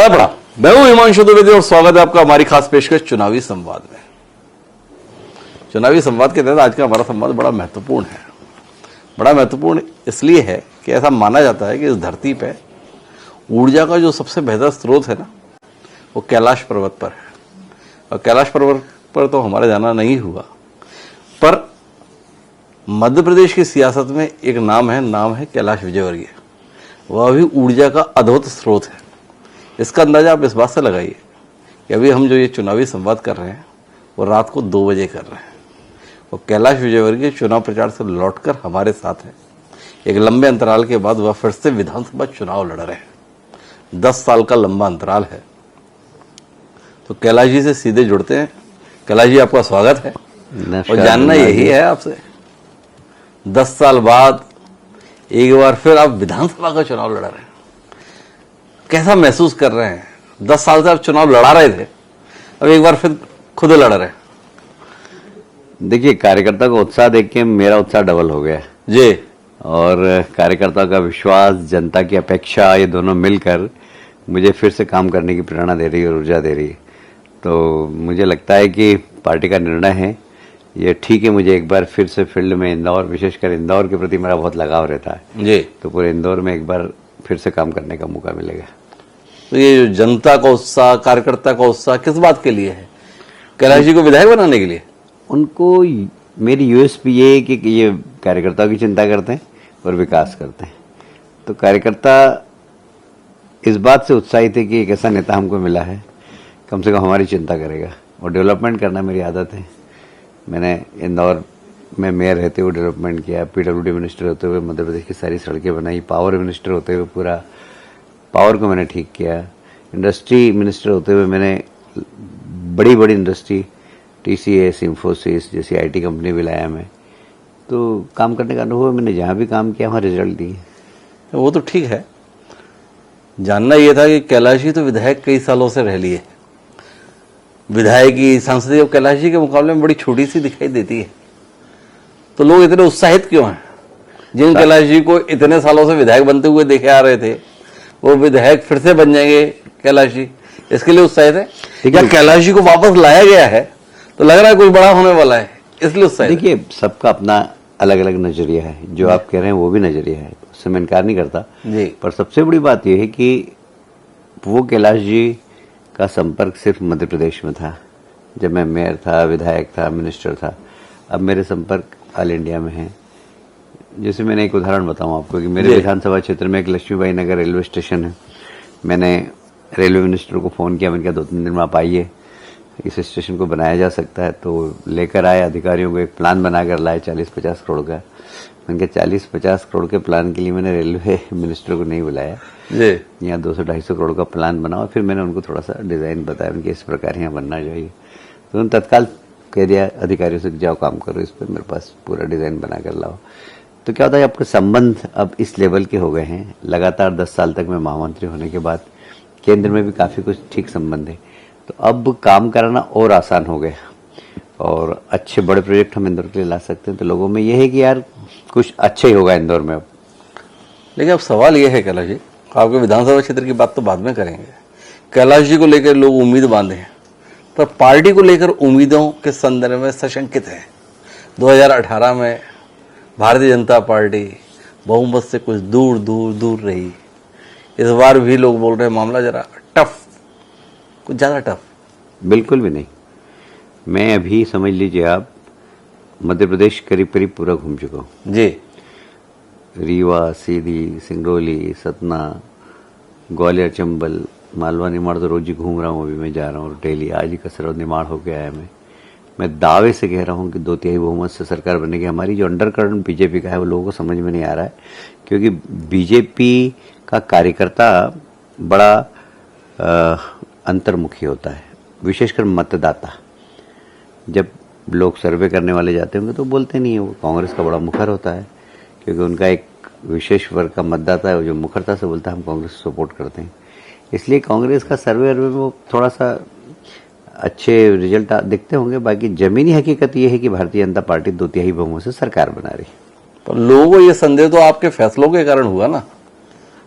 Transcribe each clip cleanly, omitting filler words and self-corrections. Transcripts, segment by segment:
पड़ा। मैं हूं हिमांशु द्विवेदी और स्वागत है आपका हमारी खास पेशकश चुनावी संवाद में। चुनावी संवाद के तहत आज का हमारा संवाद बड़ा महत्वपूर्ण है। बड़ा महत्वपूर्ण इसलिए है कि ऐसा माना जाता है कि इस धरती पे ऊर्जा का जो सबसे बेहतर स्रोत है ना, वो कैलाश पर्वत पर है। और कैलाश पर्वत पर तो हमारा जाना नहीं हुआ, पर मध्य प्रदेश की सियासत में एक नाम है कैलाश विजयवर्गीय। वह भी ऊर्जा का अद्भुत स्रोत है। इसका अंदाजा आप इस बात से लगाइए कि अभी हम जो ये चुनावी संवाद कर रहे हैं वो रात को 2 बजे कर रहे हैं। वो कैलाश विजयवर्गीय चुनाव प्रचार से लौटकर हमारे साथ है। एक लंबे अंतराल के बाद वह फिर से विधानसभा चुनाव लड़ रहे हैं। 10 साल का लंबा अंतराल है। तो कैलाश जी से सीधे जुड़ते हैं। कैलाश जी, आपका स्वागत है। और जानना यही है आपसे, 10 साल बाद एक बार फिर आप विधानसभा का चुनाव लड़ रहे हैं, कैसा महसूस कर रहे हैं? 10 साल से आप चुनाव लड़ा रहे थे, अब एक बार फिर खुद लड़ रहे हैं। देखिए, कार्यकर्ता का उत्साह देख के मेरा उत्साह डबल हो गया जी। और कार्यकर्ता का विश्वास, जनता की अपेक्षा, ये दोनों मिलकर मुझे फिर से काम करने की प्रेरणा दे रही है और ऊर्जा दे रही है। तो मुझे लगता है कि पार्टी का निर्णय है ये ठीक है। मुझे एक बार फिर से फील्ड में इंदौर, विशेषकर इंदौर के प्रति मेरा बहुत लगाव रहता है जी। तो पूरे इंदौर में एक बार फिर से काम करने का मौका मिलेगा। तो ये जो जनता का उत्साह, कार्यकर्ता का उत्साह किस बात के लिए है? कैलाश जी को विधायक बनाने के लिए? उनको मेरी यूएसपी ये है कि ये कार्यकर्ताओं की चिंता करते हैं और विकास करते हैं। तो कार्यकर्ता इस बात से उत्साहित है कि एक ऐसा नेता हमको मिला है, कम से कम हमारी चिंता करेगा। और डेवलपमेंट करना मेरी आदत है। मैंने इंदौर में मेयर रहते हुए डेवलपमेंट किया, पीडब्ल्यूडी मिनिस्टर होते हुए मध्य प्रदेश की सारी सड़कें बनाई, पावर मिनिस्टर होते हुए पूरा पावर को मैंने ठीक किया, इंडस्ट्री मिनिस्टर होते हुए मैंने बड़ी बड़ी इंडस्ट्री टीसीएस, इंफोसिस जैसी आईटी कंपनी भी लाया मैं। तो काम करने का अनुभव मैंने जहाँ भी काम किया वहाँ रिजल्ट दिए। वो तो ठीक है। जानना यह था कि कैलाश जी तो विधायक कई सालों से रह लिए। विधायकी सांसदीय कैलाश जी के मुकाबले में बड़ी छोटी सी दिखाई देती है, तो लोग इतने उत्साहित क्यों हैं? जिन कैलाश जी को इतने सालों से विधायक बनते हुए देखे आ रहे थे, वो विधायक फिर से बन जाएंगे कैलाश जी, इसके लिए उत्साहित है? या कैलाश जी को वापस लाया गया है तो लग रहा है कुछ बड़ा होने वाला है, इसलिए उत्साहित? देखिए, सबका अपना अलग अलग नजरिया है। जो आप कह रहे हैं वो भी नजरिया है, उससे मैं इनकार नहीं करता जी। पर सबसे बड़ी बात यह है कि वो कैलाश जी का संपर्क सिर्फ मध्य प्रदेश में था। जब मैं मेयर था, विधायक था, मिनिस्टर था। अब मेरे संपर्क ऑल इंडिया में है। जैसे मैंने एक उदाहरण बताऊं आपको कि मेरे विधानसभा क्षेत्र में एक लक्ष्मीबाई नगर रेलवे स्टेशन है। मैंने रेलवे मिनिस्टर को फोन किया, मैंने कहा 2-3 दिन में आप आइए, इस स्टेशन को बनाया जा सकता है। तो लेकर आए, अधिकारियों को एक प्लान बनाकर लाए 40-50 करोड़ का। मैंने कहा 40-50 करोड़ के प्लान के लिए मैंने रेलवे मिनिस्टर को नहीं बुलाया, यहाँ 200-250 करोड़ का प्लान बना। और फिर मैंने उनको थोड़ा सा डिजाइन बताया, उनके इस प्रकार यहाँ बनना चाहिए। तो उन्होंने तत्काल कह दिया अधिकारियों से, जाओ काम करो इस पर, मेरे पास पूरा डिजाइन बना कर लाओ। तो क्या होता है, आपके संबंध अब इस लेवल के हो गए हैं। लगातार 10 साल तक मैं महामंत्री होने के बाद केंद्र में भी काफी कुछ ठीक संबंध है। तो अब काम करना और आसान हो गया और अच्छे बड़े प्रोजेक्ट हम इंदौर के लिए ला सकते हैं। तो लोगों में यह है कि यार कुछ अच्छा ही होगा इंदौर में अब। लेकिन अब सवाल यह है कैलाश जी, आपके विधानसभा क्षेत्र की बात तो बाद में करेंगे। कैलाश जी को लेकर लोग उम्मीद बांधे हैं, पर पार्टी को लेकर उम्मीदों के संदर्भ में सशंकित है। 2018 में भारतीय जनता पार्टी बहुमत से कुछ दूर दूर दूर रही। इस बार भी लोग बोल रहे हैं मामला जरा टफ, कुछ ज्यादा टफ। बिल्कुल भी नहीं। मैं अभी समझ लीजिए आप, मध्य प्रदेश करीब करीब पूरा घूम चुका हूँ जी। रीवा, सीधी, सिंगरौली, सतना, ग्वालियर, चंबल, मालवा, निमाड़ तो रोज ही घूम रहा हूँ। अभी मैं जा रहा हूँ डेली, आज ही कसरत निमाड़ होके आया मैं दावे से कह रहा हूँ कि 2/3 बहुमत से सरकार बनेगी। हमारी जो अंडरकरंट बीजेपी का है वो लोगों को समझ में नहीं आ रहा है, क्योंकि बीजेपी का कार्यकर्ता बड़ा अंतर्मुखी होता है, विशेषकर मतदाता। जब लोग सर्वे करने वाले जाते होंगे तो बोलते नहीं है, वो कांग्रेस का बड़ा मुखर होता है, क्योंकि उनका एक विशेष वर्ग का मतदाता है जो मुखरता से बोलता है हम कांग्रेस को सपोर्ट करते हैं। इसलिए कांग्रेस का सर्वे में वो थोड़ा सा अच्छे रिजल्ट दिखते होंगे। बाकी जमीनी हकीकत ये है कि भारतीय जनता पार्टी 2/3 बहुमत से सरकार बना रही। पर लोगों को ये संदेह तो आपके फैसलों के कारण हुआ ना।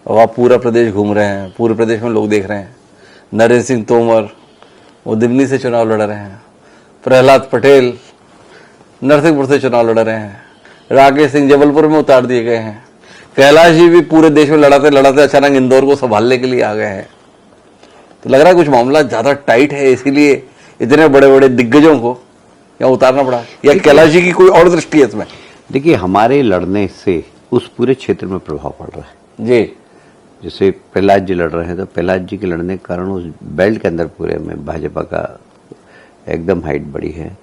अब आप पूरा प्रदेश घूम रहे हैं, पूरे प्रदेश में लोग देख रहे हैं, नरेंद्र सिंह तोमर वो दिल्ली से चुनाव लड़ रहे हैं, प्रहलाद पटेल नरसिंहपुर से चुनाव लड़ रहे हैं, राकेश सिंह जबलपुर में उतार दिए गए हैं, कैलाश जी भी पूरे देश में लड़ाते लड़ाते अचानक इंदौर को संभालने के लिए आ गए हैं। तो लग रहा है कुछ मामला ज्यादा टाइट है, इसीलिए इतने बड़े बड़े दिग्गजों को यहाँ उतारना पड़ा, या कैलाश जी की कोई और दृष्टि है इसमें? देखिए, हमारे लड़ने से उस पूरे क्षेत्र में प्रभाव पड़ रहा है जी। जैसे प्रहलाद जी लड़ रहे हैं, तो प्रहलाद जी के लड़ने के कारण उस बेल्ट के अंदर पूरे में भाजपा का एकदम हाइट बढ़ी है।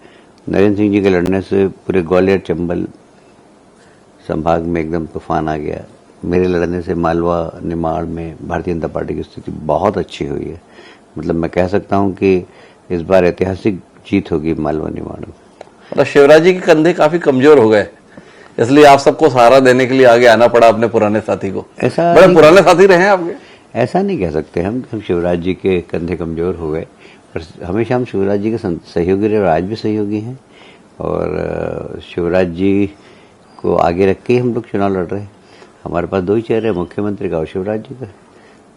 नरेंद्र सिंह जी के लड़ने से पूरे ग्वालियर चंबल संभाग में एकदम तूफान आ गया। मेरे लड़ने से मालवा निमाड़ में भारतीय जनता पार्टी की स्थिति बहुत अच्छी हुई है। मतलब मैं कह सकता हूं कि इस बार ऐतिहासिक जीत होगी मालवा निमाड़ में। मतलब शिवराज जी के कंधे काफी कमजोर हो गए, इसलिए आप सबको सहारा देने के लिए आगे आना पड़ा अपने पुराने साथी को। ऐसा बड़े पुराने साथी रहे हैं आपके। ऐसा नहीं कह सकते हम शिवराज जी के कंधे कमजोर हो गए, पर हमेशा हम शिवराज जी के सहयोगी रहे और आज भी सहयोगी हैं। और शिवराज जी को आगे रख के हम लोग चुनाव लड़ रहे हैं। हमारे पास दो ही चेहरे, मुख्यमंत्री का और शिवराज जी का,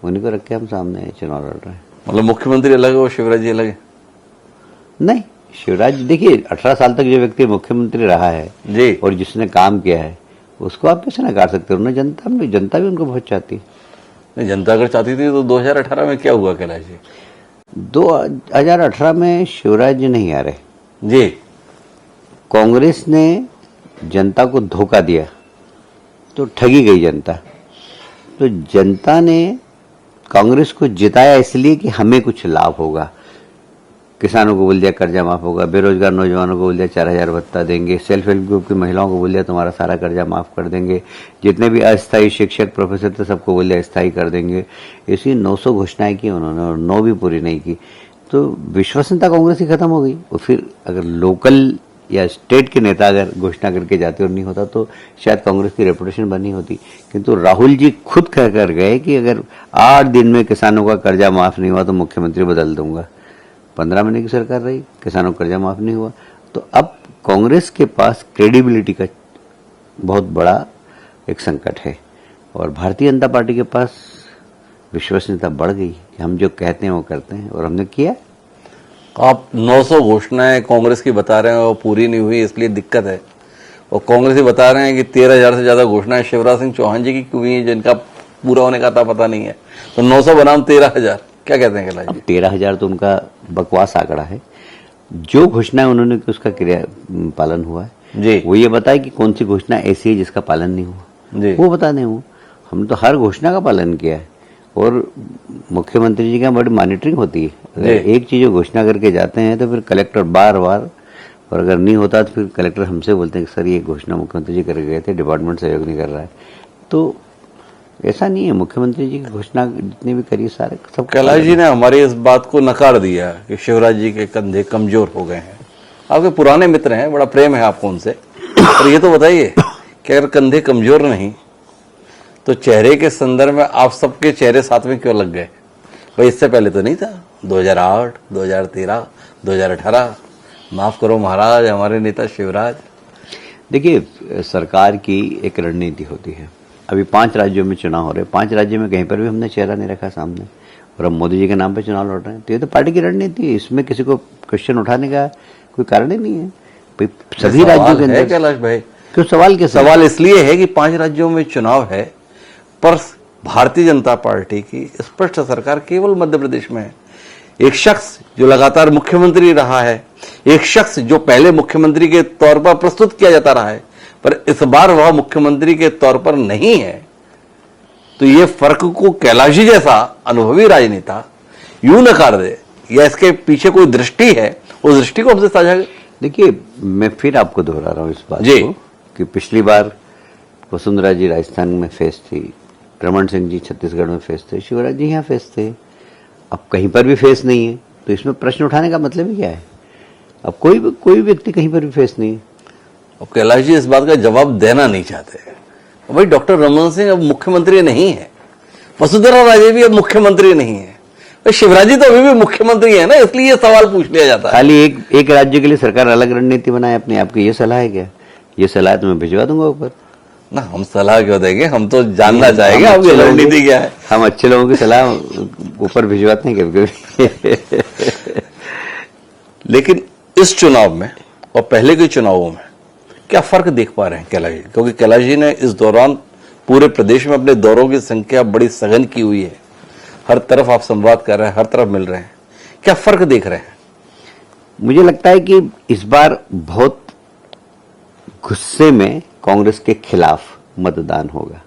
उन्हीं को रख के हम सामने चुनाव लड़ रहे हैं। मतलब मुख्यमंत्री अलग है और शिवराज जी अलग है? नहीं, शिवराज जी देखिए 18 साल तक जो व्यक्ति मुख्यमंत्री रहा है जी, और जिसने काम किया है, उसको आप कैसे नकार सकते हो? जनता भी उनको बहुत चाहती है। नहीं, जनता अगर चाहती थी तो 2018 में क्या हुआ कैलाश जी? 2018 में शिवराज जी नहीं आ रहे जी। कांग्रेस ने जनता को धोखा दिया तो ठगी गई जनता। तो जनता ने कांग्रेस को जिताया इसलिए कि हमें कुछ लाभ होगा। किसानों को बोल दिया कर्जा माफ होगा, बेरोजगार नौजवानों को बोल दिया 4000 भत्ता देंगे, सेल्फ हेल्प ग्रुप की महिलाओं को बोल दिया तुम्हारा सारा कर्जा माफ कर देंगे, जितने भी अस्थायी शिक्षक प्रोफेसर थे सबको बोल दिया स्थायी कर देंगे। इसी 900 घोषणाएं की उन्होंने और 9 भी पूरी नहीं की। तो विश्वसनीयता कांग्रेस की खत्म हो गई। और फिर अगर लोकल या स्टेट के नेता अगर घोषणा करके जाते और नहीं होता तो शायद कांग्रेस की रेपुटेशन बनी होती। किंतु राहुल जी खुद कह कर गए कि अगर 8 दिन में किसानों का कर्जा माफ नहीं हुआ तो मुख्यमंत्री बदल दूंगा। 15 महीने की सरकार रही, किसानों का कर्जा माफ नहीं हुआ। तो अब कांग्रेस के पास क्रेडिबिलिटी का बहुत बड़ा एक संकट है और भारतीय जनता पार्टी के पास विश्वसनीयता बढ़ गई कि हम जो कहते हैं वो करते हैं और हमने किया। आप 900 घोषणाएं कांग्रेस की बता रहे हैं और पूरी नहीं हुई, इसलिए दिक्कत है। और कांग्रेस ही बता रहे हैं कि 13,000 से ज्यादा घोषणाएं शिवराज सिंह चौहान जी की क्यों हुई हैं जिनका पूरा होने का था पता नहीं है। तो 900 बनाम 13,000, क्या कहते हैं कैलाश जी? 13,000 तो उनका बकवास आंकड़ा है। जो घोषणा उन्होंने की उसका क्रिया पालन हुआ है जी। वो ये बताए कि कौन सी घोषणा ऐसी है जिसका पालन नहीं हुआ जी। वो बता दें। हम तो हर घोषणा का पालन किया है और मुख्यमंत्री जी का बड़ी मॉनिटरिंग होती है। अगर एक चीज घोषणा करके जाते हैं तो फिर कलेक्टर बार बार, और अगर नहीं होता तो फिर कलेक्टर हमसे बोलते हैं कि सर ये घोषणा मुख्यमंत्री जी कर गए थे, डिपार्टमेंट सहयोग नहीं कर रहा है। तो ऐसा नहीं है, मुख्यमंत्री जी की घोषणा जितनी भी करी सारे सब। कैलाश जी ने हमारी इस बात को नकार दिया कि शिवराज जी के कंधे कमजोर हो गए हैं। आपके पुराने मित्र हैं, बड़ा प्रेम है आपको उनसे, और ये तो बताइए कि अगर कंधे कमजोर नहीं तो चेहरे के संदर्भ में आप सबके चेहरे साथ में क्यों लग गए? भाई इससे पहले तो नहीं था, 2008, 2013, 2018। माफ करो महाराज, हमारे नेता शिवराज। देखिए, सरकार की एक रणनीति होती है। अभी 5 राज्यों में चुनाव हो रहे हैं, 5 राज्यों में कहीं पर भी हमने चेहरा नहीं रखा सामने और हम मोदी जी के नाम पे चुनाव लड़ रहे हैं। तो ये तो पार्टी की रणनीति है, इसमें किसी को क्वेश्चन उठाने का कोई कारण ही नहीं है। भाई सभी राज्यों के अंदर कैलाश भाई क्यों सवाल के सवाल इसलिए है कि 5 राज्यों में चुनाव है, पर भारतीय जनता पार्टी की स्पष्ट सरकार केवल मध्य प्रदेश में है। एक शख्स जो लगातार मुख्यमंत्री रहा है, एक शख्स जो पहले मुख्यमंत्री के तौर पर प्रस्तुत किया जाता रहा है, पर इस बार वह मुख्यमंत्री के तौर पर नहीं है। तो ये फर्क को कैलाश जी जैसा अनुभवी राजनेता यूं नकार दे, या इसके पीछे कोई दृष्टि है, उस दृष्टि को हमसे साझा। देखिए, मैं फिर आपको दोहरा रहा हूं इस बात जी को कि पिछली बार वसुंधरा जी राजस्थान में फेस थी, रमन सिंह जी छत्तीसगढ़ में फेस थे, शिवराज जी यहाँ फेस थे। अब कहीं पर भी फेस नहीं है तो इसमें प्रश्न उठाने का मतलब ही क्या है? अब कोई व्यक्ति कहीं पर भी फेस नहीं है। अब कैलाश जी इस बात का जवाब देना नहीं चाहते। भाई डॉक्टर रमन सिंह अब मुख्यमंत्री नहीं है, वसुंधरा राजे भी अब मुख्यमंत्री नहीं है, भाई शिवराज जी तो अभी भी मुख्यमंत्री है ना, इसलिए ये सवाल पूछ लिया जाता है। खाली एक राज्य के लिए सरकार अलग रणनीति बनाए अपने आप की, ये सलाह है क्या? ये सलाह तो मैं भिजवा दूंगा ऊपर। ना हम सलाह क्यों देंगे, हम तो जानना चाहेंगे आपकी रणनीति क्या है। हम अच्छे लोगों की सलाह ऊपर भिजवाते हैं कभी कभी। लेकिन इस चुनाव में और पहले के चुनावों में क्या फर्क देख पा रहे हैं कैलाश जी? क्योंकि कैलाश जी ने इस दौरान पूरे प्रदेश में अपने दौरों की संख्या बड़ी सघन की हुई है, हर तरफ आप संवाद कर रहे हैं, हर तरफ मिल रहे हैं, क्या फर्क देख रहे हैं? मुझे लगता है कि इस बार बहुत गुस्से में कांग्रेस के खिलाफ मतदान होगा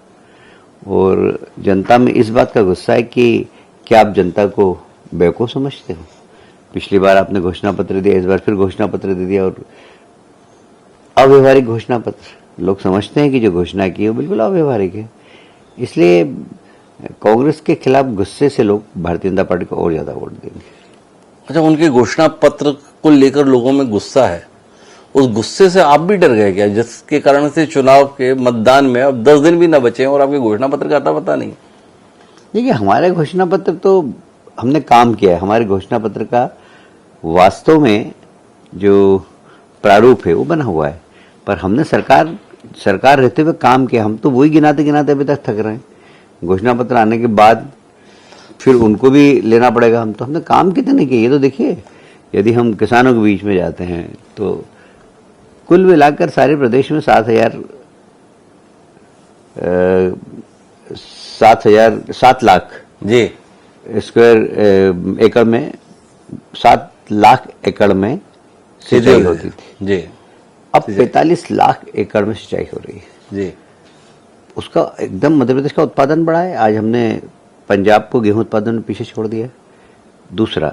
और जनता में इस बात का गुस्सा है कि क्या आप जनता को बेवकूफ समझते हो? पिछली बार आपने घोषणा पत्र दिया, इस बार फिर घोषणा पत्र दे दिया और अव्यवहारिक घोषणा पत्र। लोग समझते हैं कि जो घोषणा की है वो बिल्कुल अव्यवहारिक है, इसलिए कांग्रेस के खिलाफ गुस्से से लोग भारतीय जनता पार्टी को और ज्यादा वोट देंगे। अच्छा, उनके घोषणा पत्र को लेकर लोगों में गुस्सा है, उस गुस्से से आप भी डर गए क्या, जिसके कारण से चुनाव के मतदान में अब 10 दिन भी न बचे हैं और आपके घोषणा पत्र का आता पता नहीं? देखिए, हमारे घोषणा पत्र तो हमने काम किया है। हमारे घोषणा पत्र का वास्तव में जो प्रारूप है वो बना हुआ है, पर हमने सरकार रहते हुए काम किया। हम तो वही गिनाते गिनाते अभी तक थक रहे हैं। घोषणा पत्र आने के बाद फिर उनको भी लेना पड़ेगा। हमने काम कितने किए ये तो देखिए। यदि हम किसानों के बीच में जाते हैं तो कुल मिलाकर सारे प्रदेश में 7 लाख जी स्क्वायर एकड़ में 7 लाख एकड़ में सिंचाई होती थी जी, अब 45 लाख एकड़ में सिंचाई हो रही है जी। उसका एकदम मध्य प्रदेश का उत्पादन बढ़ा है। आज हमने पंजाब को गेहूं उत्पादन में पीछे छोड़ दिया। दूसरा,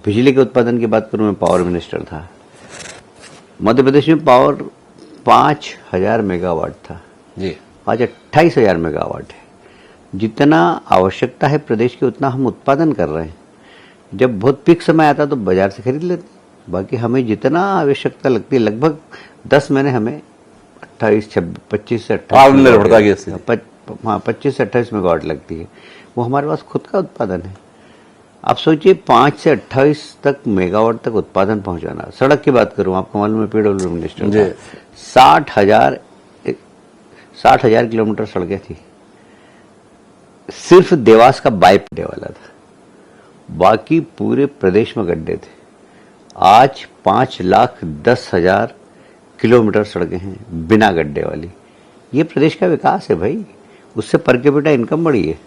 बिजली के उत्पादन की बात करूं, मैं पावर मिनिस्टर था। मध्य प्रदेश में पावर 5000 मेगावाट था जी, आज 28,000 मेगावाट है। जितना आवश्यकता है प्रदेश की उतना हम उत्पादन कर रहे हैं। जब बहुत पीक समय आता तो बाजार से खरीद लेते, बाकी हमें जितना आवश्यकता लगती है लगभग 10 महीने हमें 25 से 28 आत्मनिर्भरता की स्थिति। 25 से 28 मेगावाट लगती है। वो हमारे पास खुद का उत्पादन है। आप सोचिए 5 से 28 तक मेगावाट तक उत्पादन पहुंचाना। सड़क की बात करूं, आपको मालूम है पीडब्ल्यू मिनिस्टर था, 60,000 किलोमीटर सड़कें थी। सिर्फ देवास का बाइप गड्ढे वाला था, बाकी पूरे प्रदेश में गड्ढे थे। आज 5,10,000 किलोमीटर सड़कें हैं बिना गड्ढे वाली। ये प्रदेश का विकास है भाई। उससे पर कैपिटा इनकम बढ़ी है,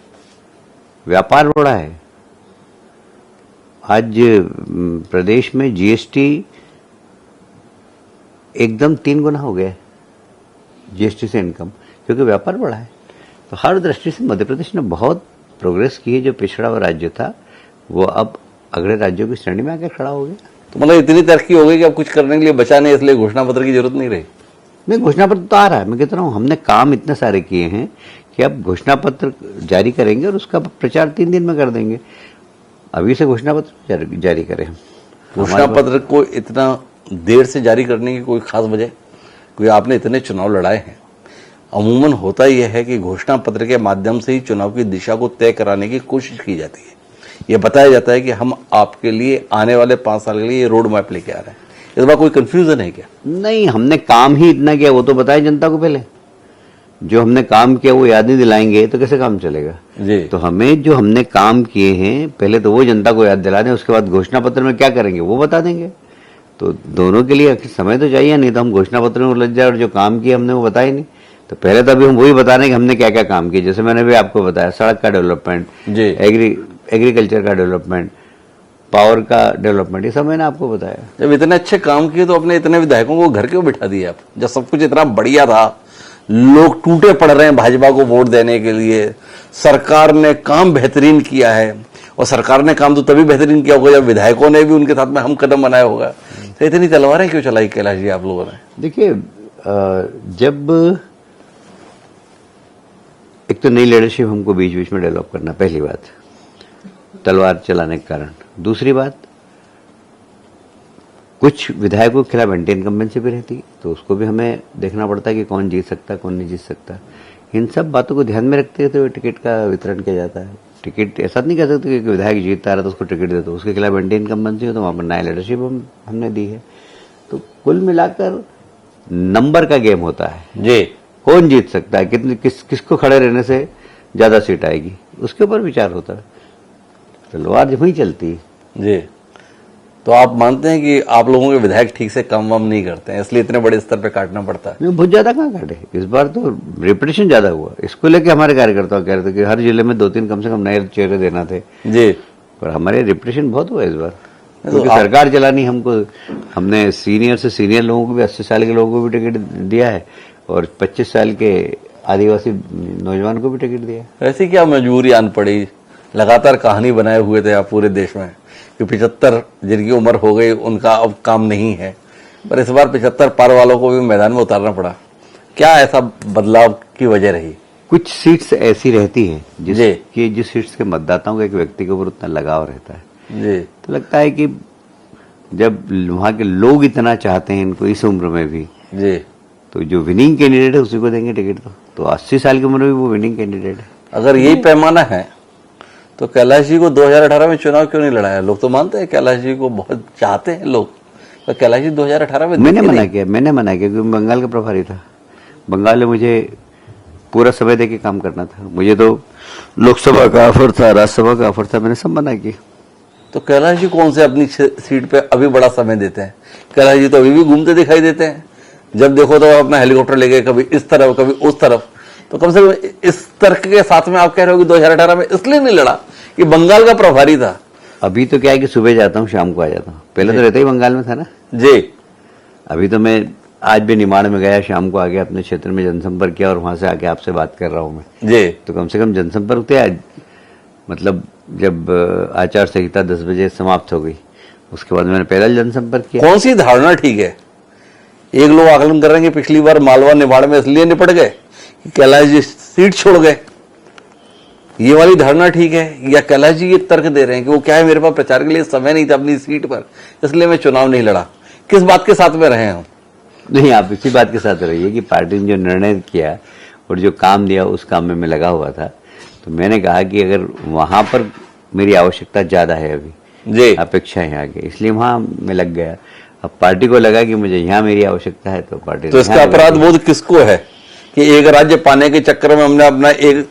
व्यापार बढ़ा है। आज प्रदेश में जीएसटी एकदम 3 गुना हो गया है, जीएसटी से इनकम, क्योंकि व्यापार बढ़ा है। तो हर दृष्टि से मध्य प्रदेश ने बहुत प्रोग्रेस की है। जो पिछड़ा हुआ राज्य था वो अब अगले राज्यों की श्रेणी में आकर खड़ा हो गया। तो मतलब इतनी तरक्की हो गई कि अब कुछ करने के लिए बचा नहीं, इसलिए घोषणा पत्र की जरूरत नहीं रही। नहीं, घोषणा पत्र तो आ रहा है। मैं कहता हूँ हमने काम इतने सारे किए हैं कि अब घोषणा पत्र जारी करेंगे और उसका प्रचार 3 दिन में कर देंगे। अभी से घोषणा पत्र जारी करें हम। घोषणा पत्र को इतना देर से जारी करने की कोई खास वजह? क्योंकि आपने इतने चुनाव लड़ाए हैं। अमूमन होता यह है कि घोषणा पत्र के माध्यम से ही चुनाव की दिशा को तय कराने की कोशिश की जाती है। यह बताया जाता है कि हम आपके लिए आने वाले 5 साल के लिए ये रोड मैप लेके आ रहे हैं। इस बार कोई कंफ्यूजन है क्या? नहीं, हमने काम ही इतना किया, वो तो बताए जनता को पहले। जो हमने काम किया वो याद नहीं दिलाएंगे तो कैसे काम चलेगा जी। तो हमें जो हमने काम किए हैं पहले तो वो जनता को याद दिला दें, उसके बाद घोषणा पत्र में क्या करेंगे वो बता देंगे। तो दोनों के लिए समय तो चाहिए, नहीं तो हम घोषणा पत्र में उलझ जाए और जो काम किया हमने वो बताया नहीं। तो पहले तो अभी हम वही बता रहे हैं कि हमने क्या क्या काम किया। जैसे मैंने भी आपको बताया, सड़क का डेवलपमेंट, एग्रीकल्चर का डेवलपमेंट, पावर का डेवलपमेंट, ये सब मैंने आपको बताया। जब इतने अच्छे काम किए तो अपने इतने विधायकों को घर क्यों बिठा दिए आप? जब सब कुछ इतना बढ़िया था, लोग टूटे पड़ रहे हैं भाजपा को वोट देने के लिए, सरकार ने काम बेहतरीन किया है। और सरकार ने काम तो तभी बेहतरीन किया होगा जब विधायकों ने भी उनके साथ में हम कदम बनाया होगा। तो इतनी तलवारें क्यों चलाई कैलाश जी आप लोगों ने? देखिए, जब एक तो नई लीडरशिप हमको बीच बीच में डेवलप करना, पहली बात तलवार चलाने के कारण। दूसरी बात, कुछ विधायकों के खिलाफ एंटी इनकम्बेंसी भी रहती है, तो उसको भी हमें देखना पड़ता है कि कौन जीत सकता है कौन नहीं जीत सकता। इन सब बातों को ध्यान में रखते हुए तो टिकट का वितरण किया जाता है। टिकट ऐसा नहीं कह सकते कि विधायक जीतता रहा तो उसको टिकट दे दो, उसके खिलाफ एंटी इनकम्बेंसी हो तो वहां पर नया लीडरशिप हमने दी है। तो कुल मिलाकर नंबर का गेम होता है जी। कौन जीत सकता है, किसको खड़े रहने से ज्यादा सीट आएगी, उसके ऊपर विचार होता है। तलवार वहीं चलती है। जी, तो आप मानते हैं कि आप लोगों के विधायक ठीक से काम वाम नहीं करते हैं, इसलिए इतने बड़े स्तर पे काटना पड़ता है? नहीं, बहुत ज्यादा कहाँ काटे, इस बार तो रेपुटेशन ज्यादा हुआ। इसको लेके हमारे कार्यकर्ता कह रहे थे कि हर जिले में 2-3 कम से कम नए चेहरे देना थे जी, पर हमारे रेपुटेशन बहुत हुआ इस बार, तो क्योंकि सरकार चलानी हमको। हमने सीनियर से सीनियर लोगों को भी, 80 साल के लोगों को भी टिकट दिया है और 25 साल के आदिवासी नौजवान को भी टिकट दिया है। ऐसी क्या मजबूरी आन पड़ी? लगातार कहानी बनाए हुए थे आप पूरे देश में कि 75 जिनकी उम्र हो गई उनका अब काम नहीं है, पर इस बार 75 पार वालों को भी मैदान में उतारना पड़ा। क्या ऐसा बदलाव की वजह रही? कुछ सीट्स ऐसी रहती हैं जिस सीट्स के मतदाताओं का एक व्यक्ति के ऊपर उतना लगाव रहता है जी, तो लगता है कि जब वहां के लोग इतना चाहते हैं इनको इस उम्र में भी जी, तो जो विनिंग कैंडिडेट है उसी को देंगे टिकट। तो 80 साल की उम्र में भी वो विनिंग कैंडिडेट है। अगर यही पैमाना है तो कैलाश जी को 2018 में चुनाव क्यों नहीं लड़ाया? लोग तो मानते हैं कैलाश जी को बहुत चाहते हैं लोग, पर कैलाश जी 2018 में मैंने मना किया क्योंकि मैं बंगाल का प्रभारी था। बंगाल में मुझे पूरा समय देके काम करना था। मुझे तो लोकसभा का ऑफर था, राज्यसभा का ऑफर था, मैंने सब मना किया। तो कैलाश जी कौन से अपनी सीट पे अभी बड़ा समय देते हैं? कैलाश जी तो अभी भी घूमते दिखाई देते हैं, जब देखो तो अपना हेलीकॉप्टर लेके कभी इस तरफ कभी उस तरफ। तो कम से कम इस तर्क के साथ में आप कह रहे हो कि 2018 में इसलिए नहीं लड़ा कि बंगाल का प्रभारी था? अभी तो क्या है कि सुबह जाता हूँ शाम को आ जाता हूँ, पहले तो रहता ही बंगाल में था ना जी। अभी तो मैं आज भी निमाड़ में गया, शाम को आ गया, अपने क्षेत्र में जनसंपर्क किया और वहां से आके आपसे बात कर रहा हूँ मैं जी। तो कम से कम जनसंपर्क थे आज। मतलब जब आचार संहिता 10 बजे समाप्त हो गई उसके बाद मैंने पैदल जनसंपर्क किया। कौन सी धारणा ठीक है? एक लोग आकलन कर रहे हैं कि पिछली बार मालवा निमाड़ में इसलिए निपट गए कि कैलाश जी सीट छोड़ गए, ये वाली धारणा ठीक है? या कैलाश जी ये तर्क दे रहे हैं कि वो क्या है, मेरे पास प्रचार के लिए समय नहीं था अपनी सीट पर, इसलिए मैं चुनाव नहीं लड़ा? किस बात के साथ में रहे हम? नहीं, आप इसी बात के साथ रहिए कि पार्टी ने जो निर्णय किया और जो काम दिया उस काम में मैं लगा हुआ था। तो मैंने कहा कि अगर वहां पर मेरी आवश्यकता ज्यादा है अभी जी, अपेक्षा है आगे, इसलिए वहां मैं लग गया। अब पार्टी को लगा कि मुझे यहाँ मेरी आवश्यकता है तो पार्टी तो इसका अपराध बोध किसको है कि एक राज्य पाने के चक्कर में हमने अपना एक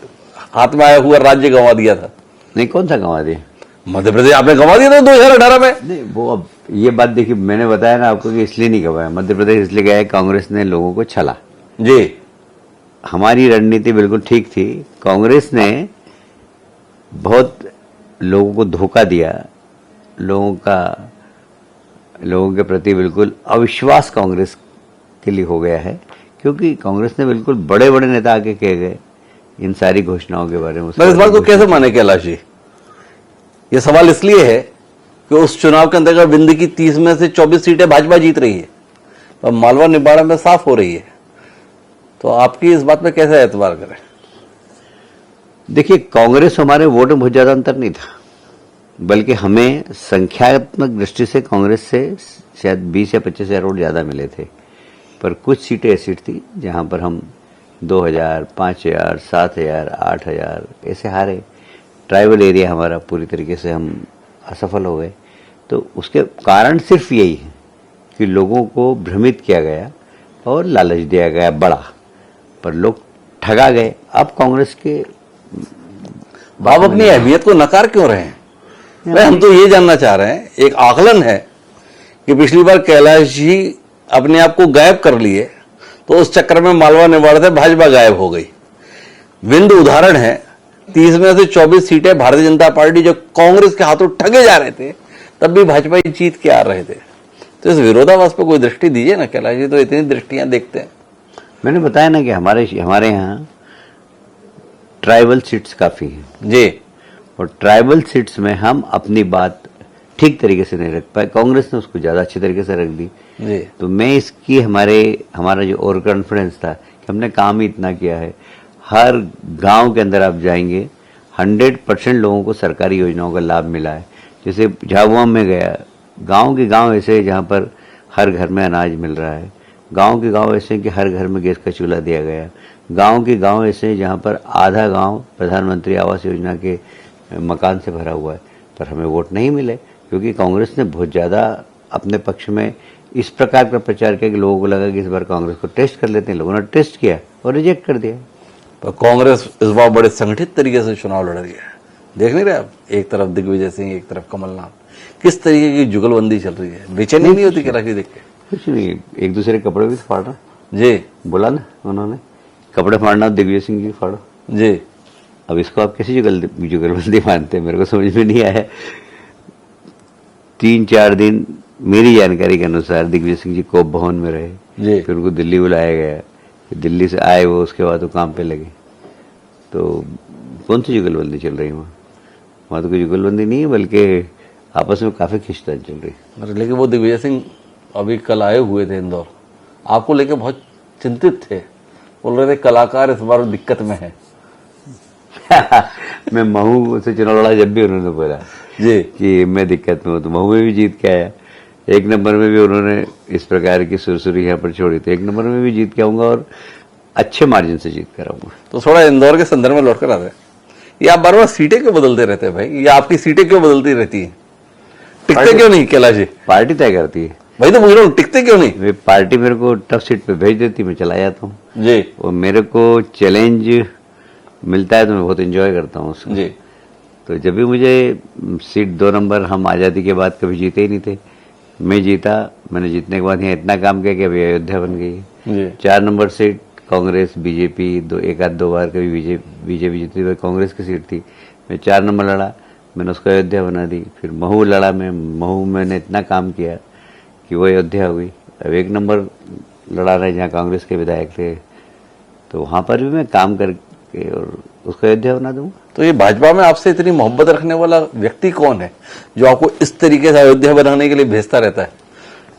हाथ में आया हुआ राज्य गंवा दिया था? नहीं, कौन सा गंवा दिया? मध्य प्रदेश आपने गंवा दिया था 2018 में। नहीं, वो अब ये बात देखिए, मैंने बताया ना आपको कि इसलिए नहीं गवाया मध्य प्रदेश, इसलिए गया है कांग्रेस ने लोगों को छला। जी, हमारी रणनीति बिल्कुल ठीक थी, कांग्रेस ने बहुत लोगों को धोखा दिया, लोगों के प्रति बिल्कुल अविश्वास कांग्रेस के लिए हो गया है, क्योंकि कांग्रेस ने बिल्कुल बड़े बड़े नेता आके कह गए इन सारी घोषणाओं के बारे में। इस बात को कैसे माने कैलाश जी? ये सवाल इसलिए है कि उस चुनाव के अंतर्गत विंध्य की 30 में से 24 सीटें भाजपा जीत रही है और मालवा निबाड़ा में साफ हो रही है, तो आपकी इस बात पे कैसे एतबार करें? देखिए, कांग्रेस हमारे वोट में बहुत ज्यादा अंतर नहीं था, बल्कि हमें संख्यात्मक दृष्टि से कांग्रेस से शायद 20 या 25 हजार वोट ज्यादा मिले थे। पर कुछ सीटें ऐसी थी जहां पर हम 2000, 5000, 7000, 8000 ऐसे हारे। ट्राइबल एरिया हमारा पूरी तरीके से हम असफल हो गए। तो उसके कारण सिर्फ यही है कि लोगों को भ्रमित किया गया और लालच दिया गया बड़ा, पर लोग ठगा गए। अब कांग्रेस के आप अपनी अहमियत को नकार क्यों रहे हैं? भाई, हम तो ये जानना चाह रहे हैं, एक आकलन है कि पिछली बार कैलाश जी अपने आप को गायब कर लिए तो उस चक्कर में मालवा निबाड़ा से भाजपा गायब हो गई। विंध्य उदाहरण है, 30 में से 24 सीटें भारतीय जनता पार्टी जो कांग्रेस के हाथों ठगे जा रहे थे तब भी भाजपा ही जीत के आ रहे थे। तो इस विरोधाभास पर कोई दृष्टि दीजिए ना कैलाश जी, तो इतनी दृष्टियां देखते हैं। मैंने बताया ना कि हमारे यहाँ ट्राइबल सीट्स काफी हैं जी, और ट्राइबल सीट्स में हम अपनी बात ठीक तरीके से नहीं रख पाए, कांग्रेस ने उसको ज्यादा अच्छी तरीके से रख दी। जी, तो मैं इसकी हमारा जो ओवर कॉन्फिडेंस था कि हमने काम ही इतना किया है। हर गांव के अंदर आप जाएंगे 100% लोगों को सरकारी योजनाओं का लाभ मिला है। जैसे झाबुआ में गया, गांव के गांव ऐसे हैं जहां पर हर घर में अनाज मिल रहा है, गांव के गांव ऐसे हैं कि हर घर में गैस का चूल्हा दिया गया, गांव के गांव ऐसे हैं जहां पर आधा गांव प्रधानमंत्री आवास योजना के मकान से भरा हुआ है। पर हमें वोट नहीं मिले क्योंकि कांग्रेस ने बहुत ज्यादा अपने पक्ष में इस प्रकार का प्रचार किया कि लोगों को लगा कि इस बार कांग्रेस को टेस्ट कर लेते हैं। लोगों ने टेस्ट किया और रिजेक्ट कर दिया। पर कांग्रेस इस बार बड़े संगठित तरीके से चुनाव लड़ रही है। देख नहीं रहे आप, एक तरफ दिग्विजय सिंह, एक तरफ कमलनाथ, किस तरीके की जुगलबंदी चल रही है। बेचैनी नहीं होती कैलाश देख के? कुछ नहीं, एक दूसरे के कपड़े भी तो फाड़ रहा जी, बोला ना उन्होंने, कपड़े फाड़ना दिग्विजय सिंह की फाड़ो। जी, अब इसको आप कैसी जुगलबंदी मानते हैं, मेरे को समझ में नहीं आया। 3-4 दिन मेरी जानकारी के अनुसार दिग्विजय सिंह जी कोप भवन में रहे, जी, फिर उनको दिल्ली बुलाया गया, दिल्ली से आए वो, उसके बाद वो काम पे लगे। तो कौन सी जुगलबंदी चल रही है वहाँ तो कोई जुगलबंदी नहीं है, बल्कि आपस में काफी खींचतान चल रही है। लेकिन वो दिग्विजय सिंह अभी कल आए हुए थे इंदौर, आपको लेके बहुत चिंतित थे, बोल रहे थे कलाकार इस बार दिक्कत में है। मैं महू से चुनाव लड़ा जब भी उन्होंने बोला जी, कि मैं दिक्कत में हूँ, तो महू में भी जीत के आया। 1 नंबर में भी उन्होंने इस प्रकार की सुरसुरी यहाँ पर छोड़ी, तो 1 नंबर में भी जीत के आऊंगा और अच्छे मार्जिन से जीत कर आऊंगा। तो थोड़ा इंदौर के संदर्भ में लौट कर आते हैं, ये आप बार बार सीटें क्यों बदलते रहते हैं भाई? ये आपकी सीटें क्यों बदलती रहती हैं? टिकते क्यों नहीं कैलाश जी? पार्टी तय करती है भाई, तो पूछ रहा हूँ टिकते क्यों नहीं? वे पार्टी मेरे को टफ सीट पे भेज देती, मैं चला जाता हूँ जी, और मेरे को चैलेंज मिलता है तो मैं बहुत एंजॉय करता हूँ उसको। जी, तो जब भी मुझे सीट 2 नंबर, हम आज़ादी के बाद कभी जीते ही नहीं थे, मैं जीता, मैंने जीतने के बाद यहाँ इतना काम किया कि अभी अयोध्या बन गई है। जी, 4 नंबर सीट कांग्रेस बीजेपी, एक आध 2 बार कभी बीजेपी जीती, वह कांग्रेस की सीट थी, मैं 4 नंबर लड़ा, मैंने उसको अयोध्या बना दी। फिर महू लड़ा, मैं महू मैंने इतना काम किया कि वो अयोध्या हुई। अब 1 नंबर लड़ा रहे जहाँ कांग्रेस के विधायक थे, तो वहां पर भी मैं काम करके और उसको अयोध्या बना दूंगा। तो ये भाजपा में आपसे इतनी मोहब्बत रखने वाला व्यक्ति कौन है जो आपको इस तरीके से अयोध्या बनाने के लिए भेजता रहता है?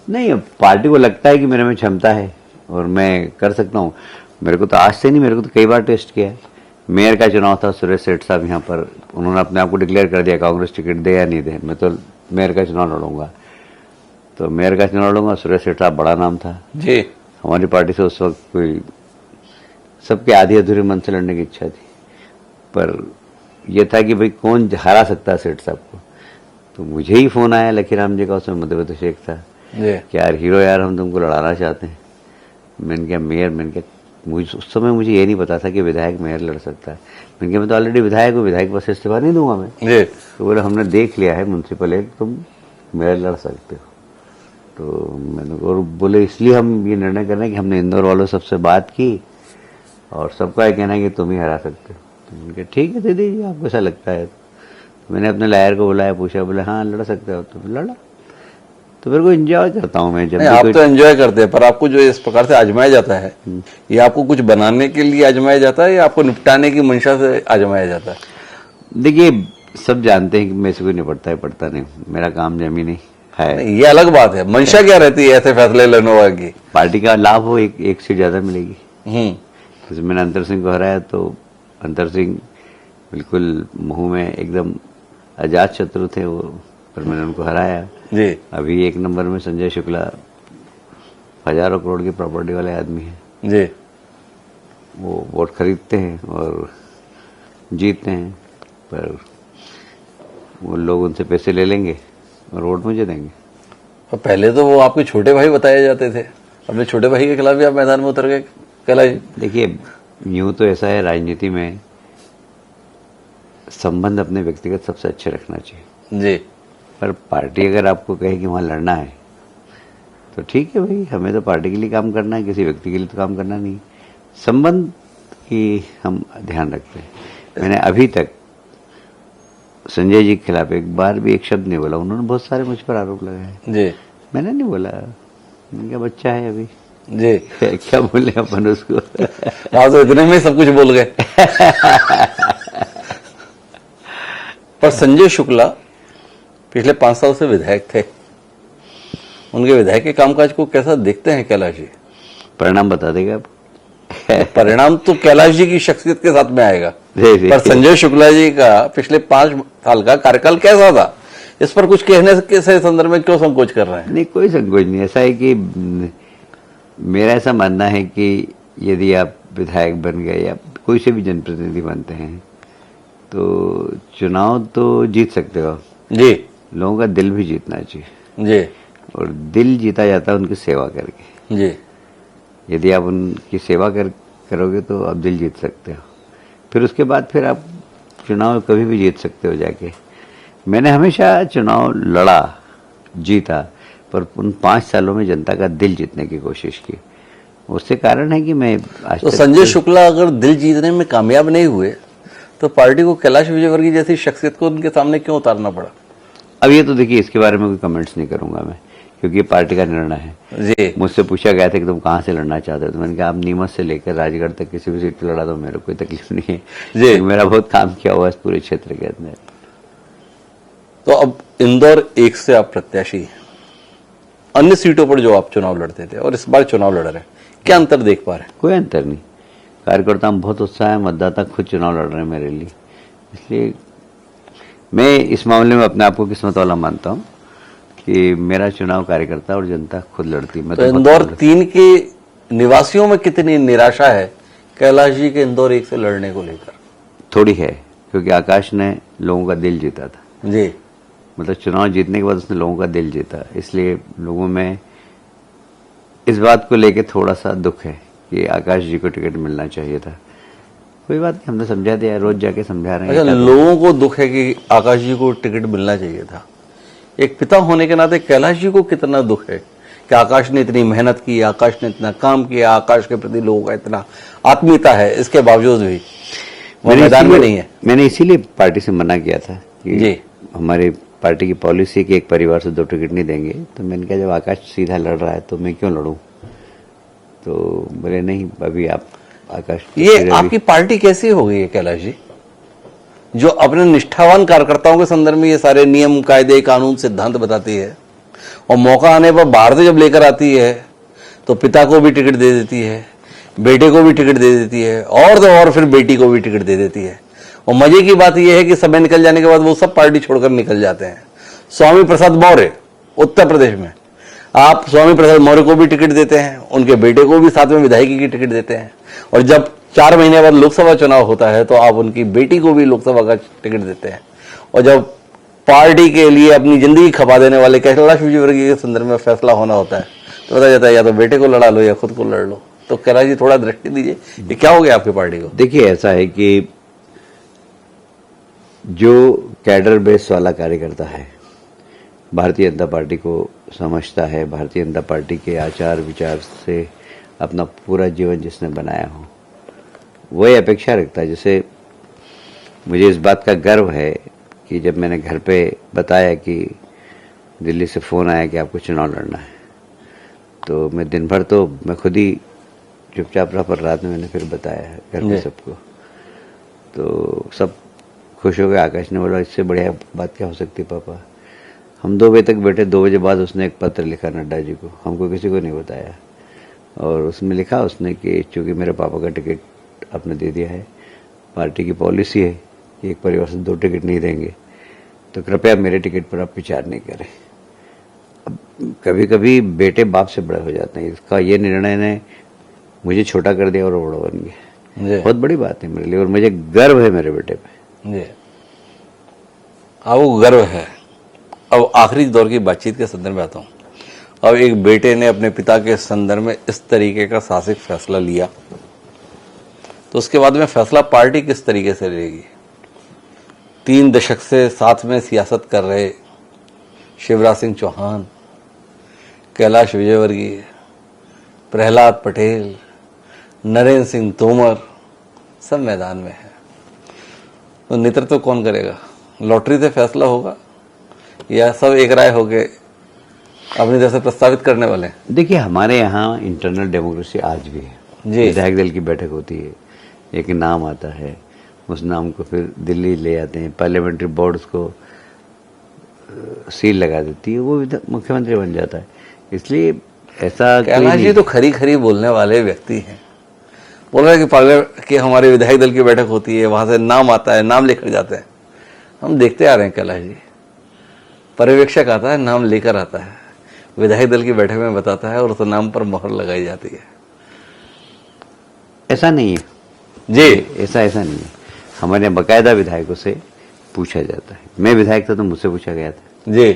नहीं, पार्टी को लगता है कि मेरे में क्षमता है और मैं कर सकता हूँ। मेरे को तो आज से नहीं, मेरे को तो कई बार टेस्ट किया है। मेयर का चुनाव था, सुरेश सेठ साहब यहाँ पर, उन्होंने अपने आप को डिक्लेयर कर दिया कांग्रेस टिकट दे या नहीं दे, मैं तो मेयर का चुनाव लड़ूंगा। तो मेयर का चुनाव लड़ूंगा, सुरेश सेठ साहब बड़ा नाम था जी, हमारी पार्टी से उस वक्त, कोई सबके आधी अधूरे मन से लड़ने की इच्छा थी, पर यह था कि भाई कौन हरा सकता है सेठ साहब को। तो मुझे ही फोन आया लखीराम जी का, उसमें मध्यप्रदेश शेख था जी, कि यार हीरो यार, हम तुमको लड़ाना चाहते हैं। मैंने कहा मेयर, मैंने कहा मुझे उस समय मुझे ये नहीं पता था कि विधायक मेयर लड़ सकता है। मैंने कहा मैं तो ऑलरेडी विधायक हूँ, विधायक बस इस्तीफा नहीं दूंगा मैं। जी, तो बोले हमने देख लिया है म्यूनसिपल एक, तुम मेयर लड़ सकते हो। तो मैंने, और बोले इसलिए हम ये निर्णय कर रहे हैं कि हमने इंदौर वालों सबसे बात की और सबका ये कहना है कि तुम ही हरा सकते हो। तो मैंने कहा ठीक है दे दीजिए, आपको ऐसा लगता है। तो मैंने अपने लायर को बुलाया, पूछा, बोले हाँ लड़ सकते हो, तो लड़ा। तो मेरे को एंजॉय करता हूँ मैं जब नहीं, भी आप कोई, तो एंजॉय करते हैं, पर आपको जो इस प्रकार से आजमाया जाता है, ये आपको कुछ बनाने के लिए आजमाया जाता है या आपको निपटाने की मंशा से आजमाया जाता है? देखिए सब जानते हैं कि मैं से कोई निपटता है पड़ता नहीं, मेरा काम जमीनी है। नहीं, ये अलग बात है। मंशा क्या रहती है ऐसे फैसले लेने वाले की? पार्टी का लाभ हो, एक सीट ज्यादा मिलेगी। हम्म, जैसे मैंने अंतर सिंह को हराया, तो अंतर सिंह बिल्कुल महू में एकदम अजात शत्रु थे वो, पर मैंने उनको हराया। जी, अभी 1 नंबर में संजय शुक्ला हजारों करोड़ की प्रॉपर्टी वाले आदमी हैं, जी, वो वोट खरीदते हैं और जीतते हैं, पर वो लोग उनसे पैसे ले लेंगे और वोट मुझे देंगे। और पहले तो वो आपके छोटे भाई बताए जाते थे, अपने छोटे भाई के खिलाफ भी आप मैदान में उतर गए कैलाश जी। देखिए यूं तो ऐसा है, राजनीति में संबंध अपने व्यक्तिगत सबसे अच्छे रखना चाहिए, जी, पर पार्टी अगर आपको कहे कि वहां लड़ना है तो ठीक है भाई, हमें तो पार्टी के लिए काम करना है, किसी व्यक्ति के लिए तो काम करना नहीं। संबंध की हम ध्यान रखते हैं। मैंने अभी तक संजय जी के खिलाफ एक बार भी एक शब्द नहीं बोला। उन्होंने बहुत सारे मुझ पर आरोप लगाए, जी, मैंने नहीं बोला। मैंने कहा बच्चा है अभी, जी, क्या बोले अपन उसको। आप तो इतने में सब कुछ बोल गए। पर संजय शुक्ला पिछले 5 साल से विधायक थे, उनके विधायक के कामकाज को कैसा देखते हैं कैलाश जी? परिणाम बता देगा आप। परिणाम तो कैलाश जी की शख्सियत के साथ में आएगा, पर संजय शुक्ला जी का पिछले 5 साल का कार्यकाल कैसा था, इस पर कुछ कहने के संदर्भ में क्यों संकोच कर रहे हैं? नहीं, कोई संकोच नहीं। ऐसा है कि मेरा ऐसा मानना है कि यदि आप विधायक बन गए या कोई से भी जनप्रतिनिधि बनते हैं तो चुनाव तो जीत सकते हो जी, लोगों का दिल भी जीतना चाहिए, जी, और दिल जीता जाता है उनकी सेवा करके। जी, यदि आप उनकी सेवा करोगे तो आप दिल जीत सकते हो। फिर उसके बाद फिर आप चुनाव कभी भी जीत सकते हो जाके। मैंने हमेशा चुनाव लड़ा, जीता, पर उन 5 सालों में जनता का दिल जीतने की कोशिश की। उससे कारण है कि मैं आज तो तक संजय शुक्ला अगर दिल जीतने में कामयाब नहीं हुए तो पार्टी को कैलाश विजयवर्गीय जैसी शख्सियत को उनके सामने क्यों उतारना पड़ा? अब ये तो देखिए, इसके बारे में कोई कमेंट्स नहीं करूंगा मैं, क्योंकि ये पार्टी का निर्णय है। जी, मुझसे पूछा गया था कि तुम कहाँ से लड़ना चाहते हो, तो मैंने कहा आप नीमच से लेकर राजगढ़ तक किसी भी सीट पर लड़ा तो मेरे को कोई तकलीफ नहीं है जी। क्योंकि मेरा बहुत काम किया हुआ है इस पूरे क्षेत्र के अंदर। तो अब इंदौर 1 से आप प्रत्याशी हैं। अन्य सीटों पर जो आप चुनाव लड़ते थे और इस बार चुनाव लड़ रहे हैं, क्या अंतर देख पा रहे हैं? कोई अंतर नहीं, कार्यकर्ता में बहुत उत्साह है, मतदाता खुद चुनाव लड़ रहे हैं मेरे लिए। इसलिए मैं इस मामले में अपने आप को किस्मत वाला मानता हूँ कि मेरा चुनाव कार्यकर्ता और जनता खुद लड़ती। मैं तो इंदौर 3 के निवासियों में कितनी निराशा है कैलाश जी के इंदौर 1 से लड़ने को लेकर? थोड़ी है, क्योंकि आकाश ने लोगों का दिल जीता था। जी, मतलब चुनाव जीतने के बाद उसने लोगों का दिल जीता, इसलिए लोगों में इस बात को लेके थोड़ा सा दुख है कि आकाश जी को टिकट मिलना चाहिए था। कोई बात नहीं, हमने समझा दिया, रोज जाके समझा रहे हैं। अच्छा, लोगों को दुख है कि आकाश जी को टिकट मिलना चाहिए था। एक पिता होने के नाते कैलाश जी को कितना दुख है कि आकाश ने इतनी मेहनत की, आकाश ने इतना काम किया, आकाश के प्रति लोगों का इतना आत्मीयता है, इसके बावजूद भी वो मैदान में नहीं है। मैंने इसीलिए पार्टी से मना किया था कि जी, हमारी पार्टी की पॉलिसी कि एक परिवार से 2 टिकट नहीं देंगे। तो मैंने कहा जब आकाश सीधा लड़ रहा है तो मैं क्यों लड़ूं? तो बोले नहीं, अभी आप आकाश। ये आपकी पार्टी कैसी हो गई है कैलाश जी, जो अपने निष्ठावान कार्यकर्ताओं के संदर्भ में ये सारे नियम, कायदे, कानून, सिद्धांत बताती है और मौका आने पर बाहर से जब लेकर आती है तो पिता को भी टिकट दे देती है, बेटे को भी टिकट दे देती है और तो और फिर बेटी को भी टिकट दे देती है। और मजे की बात यह है कि समय निकल जाने के बाद वो सब पार्टी छोड़कर निकल जाते हैं। स्वामी प्रसाद मौर्य उत्तर प्रदेश में, आप स्वामी प्रसाद मौर्य को भी टिकट देते हैं, उनके बेटे को भी साथ में विधायकी की टिकट देते हैं, और जब 4 महीने बाद लोकसभा चुनाव होता है तो आप उनकी बेटी को भी लोकसभा का टिकट देते हैं। और जब पार्टी के लिए अपनी जिंदगी खपा देने वाले कैलाश विजयवर्गीय के संदर्भ में फैसला होना होता है तो बताया जाता है या तो बेटे को लड़ा लो या खुद को लड़ लो। तो कैलाश जी थोड़ा दृष्टि दीजिए, ये क्या हो गया आपकी पार्टी को? देखिए, ऐसा है कि जो कैडर बेस वाला कार्यकर्ता है, भारतीय जनता पार्टी को समझता है, भारतीय जनता पार्टी के आचार विचार से अपना पूरा जीवन जिसने बनाया हो, वही अपेक्षा रखता है। जैसे मुझे इस बात का गर्व है कि जब मैंने घर पे बताया कि दिल्ली से फ़ोन आया कि आपको चुनाव लड़ना है, तो मैं दिन भर तो मैं खुद ही चुपचाप रहा, पर रात में मैंने फिर बताया है घर पे सबको। तो सब खुश हो गए। आकाश ने बोला इससे बढ़िया बात क्या हो सकती पापा। हम 2 बजे तक बैठे, 2 बजे बाद उसने एक पत्र लिखा नड्डा जी को, हमको किसी को नहीं बताया, और उसमें लिखा उसने कि चूंकि मेरे पापा का टिकट आपने दे दिया है, पार्टी की पॉलिसी है कि एक परिवार से 2 टिकट नहीं देंगे, तो कृपया मेरे टिकट पर आप विचार नहीं करें। अब कभी कभी बेटे बाप से बड़े हो जाते हैं, इसका ये निर्णय ने मुझे छोटा कर दिया और बड़ा बन गया। बहुत बड़ी बात है मेरे लिए और मुझे गर्व है मेरे बेटे पे। जी, आपको गर्व है। अब आखिरी दौर की बातचीत के संदर्भ में आता हूँ। अब एक बेटे ने अपने पिता के संदर्भ में इस तरीके का साहसिक फैसला लिया, तो उसके बाद में फैसला पार्टी किस तरीके से लेगी? 3 दशक से साथ में सियासत कर रहे शिवराज सिंह चौहान, कैलाश विजयवर्गीय, प्रहलाद पटेल, नरेंद्र सिंह तोमर सब मैदान में है, तो नेतृत्व कौन करेगा? लॉटरी से फैसला होगा या सब एक राय होके अपनी तरफ से प्रस्तावित करने वाले हैं? देखिए, हमारे यहाँ इंटरनल डेमोक्रेसी आज भी है जी। विधायक दल की बैठक होती है, एक नाम आता है, उस नाम को फिर दिल्ली ले जाते हैं, पार्लियामेंट्री बोर्ड उसको सील लगा देती है, वो मुख्यमंत्री बन जाता है। इसलिए ऐसा कैलाश जी तो खरी खरी बोलने वाले व्यक्ति हैं। बोल रहे हैं कि हमारे विधायक दल की बैठक होती है, वहां से नाम आता है, नाम लेकर जाते हैं। हम देखते आ रहे हैं कैलाश जी, पर्यवेक्षक आता है, नाम लेकर आता है, विधायक दल की बैठक में बताता है और उस नाम पर मोहर लगाई जाती है। ऐसा नहीं है जी, ऐसा नहीं है। हमारे यहाँ बाकायदा विधायकों से पूछा जाता है। मैं विधायक था तो मुझसे पूछा गया था जी,